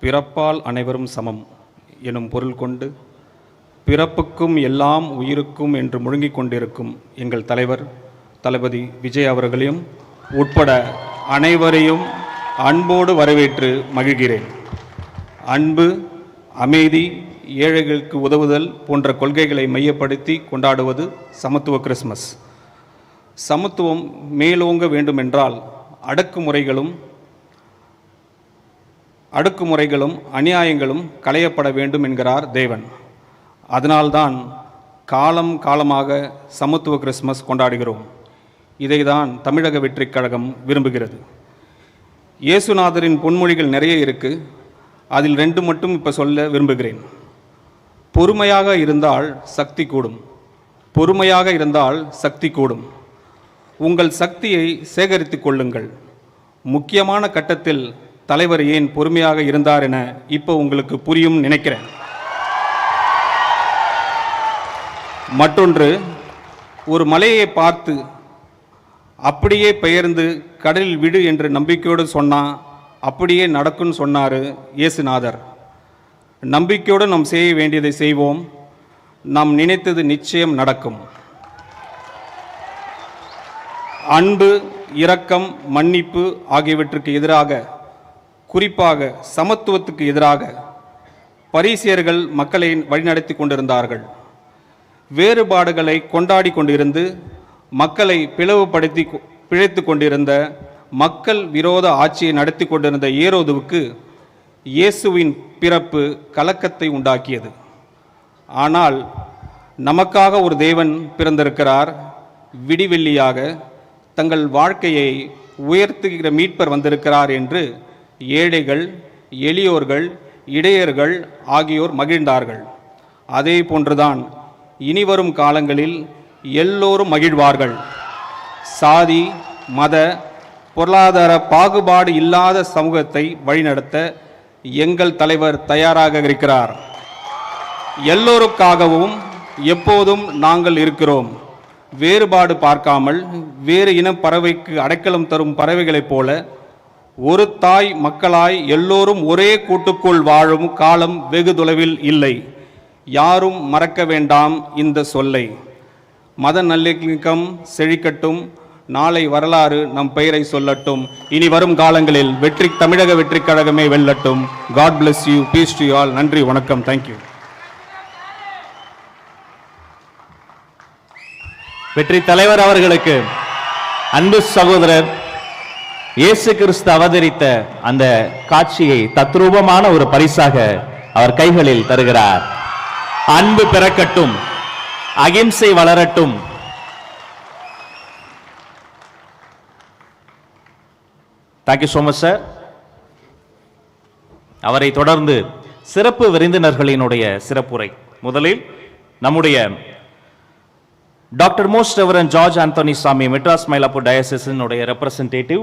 பிறப்பால் அனைவரும் சமம் எனும் பொருள் கொண்டு பிறப்புக்கும் எல்லாம் உயிருக்கும் என்று முழங்கிக் கொண்டிருக்கும் எங்கள் தலைவர் தளபதி விஜய் அவர்களையும் உட்பட அனைவரையும் அன்போடு வரவேற்று மகிழ்கிறேன். அன்பு, அமைதி, ஏழைகளுக்கு உதவுதல் போன்ற கொள்கைகளை மையப்படுத்தி கொண்டாடுவது சமத்துவ கிறிஸ்மஸ். சமத்துவம் மேலோங்க வேண்டுமென்றால் அடுக்குமுறைகளும் அநியாயங்களும் களையப்பட வேண்டும் என்கிறார் தேவன். அதனால்தான் காலம் காலமாக சமத்துவ கிறிஸ்மஸ் கொண்டாடுகிறோம். இதைதான் தமிழக வெற்றிக் கழகம் விரும்புகிறது. இயேசுநாதரின் பொன்மொழிகள் நிறைய இருக்கு. அதில் 2 மட்டும் இப்போ சொல்ல விரும்புகிறேன். பொறுமையாக இருந்தால் சக்தி கூடும். பொறுமையாக இருந்தால் சக்தி கூடும். உங்கள் சக்தியை சேகரித்து கொள்ளுங்கள். முக்கியமான கட்டத்தில் தலைவர் ஏன் பொறுமையாக இருந்தார் என இப்போ உங்களுக்கு புரியும் நினைக்கிறேன். மற்றொன்று, ஒரு மலையை பார்த்து அப்படியே பெயர்ந்து கடலில் விடு என்று நம்பிக்கையோடு சொன்னால் அப்படியே நடக்கும்னு சொன்னார் இயேசுநாதர். நம்பிக்கையோடு நாம் செய்ய வேண்டியதை செய்வோம். நாம் நினைத்தது நிச்சயம் நடக்கும். அன்பு, இரக்கம், மன்னிப்பு ஆகியவற்றுக்கு எதிராக, குறிப்பாக சமத்துவத்துக்கு எதிராக பரிசேயர்கள் மக்களை வழிநடத்தி கொண்டிருந்தார்கள். வேறுபாடுகளை கொண்டாடி கொண்டிருந்து மக்களை பிளவுபடுத்தி பிழைத்து கொண்டிருந்த மக்கள் விரோத ஆட்சியை நடத்தி கொண்டிருந்த ஏரோதுவுக்கு இயேசுவின் பிறப்பு கலக்கத்தை உண்டாக்கியது. ஆனால் நமக்காக ஒரு தேவன் பிறந்திருக்கிறார். விடிவெள்ளியாக தங்கள் வாழ்க்கையை உயர்த்துகிற மீட்பர் வந்திருக்கிறார் என்று ஏழைகள், எளியோர்கள், இடையர்கள் ஆகியோர் மகிழ்ந்தார்கள். அதே போன்றுதான் இனிவரும் காலங்களில் எல்லோரும் மகிழ்வார்கள். சாதி, மத, பொருளாதார பாகுபாடு இல்லாத சமூகத்தை வழிநடத்த எங்கள் தலைவர் தயாராக இருக்கிறார். எல்லோருக்காகவும் எப்போதும் நாங்கள் இருக்கிறோம். வேறுபாடு பார்க்காமல் வேறு இன பறவைக்கு அடைக்கலம் தரும் பறவைகளைப் போல ஒரு தாய் மக்களாய் எல்லோரும் ஒரே கூட்டுக்குள் வாழும் காலம் வெகு தொலைவில் இல்லை. யாரும் மறக்க வேண்டாம் இந்த சொல்லை. மத நல்லிணக்கம் செழிக்கட்டும். நாளை வரலாறு நம் பெயரை சொல்லட்டும். இனி வரும் காலங்களில் தமிழக வெற்றிக் கழகமே வெல்லட்டும். God bless you. Peace to all. நன்றி, வணக்கம். தேங்க்யூ. வெற்றி தலைவர் அவர்களுக்கு அன்பு சகோதரர் இயேசு கிறிஸ்து அவதரித்த அந்த காட்சியை தத்ரூபமான ஒரு பரிசாக அவர் கைகளில் தருகிறார். அன்பு பிறக்கட்டும், அகிம்சை வளரட்டும். Thank you so much sir. அவரை தொடர்ந்து சிறப்பு விருந்தினர்களினுடைய சிறப்புரை. முதலில் நம்முடைய doctor most reverend George Anthony Samy, Madras Mylapore டயசிஸினுடைய representative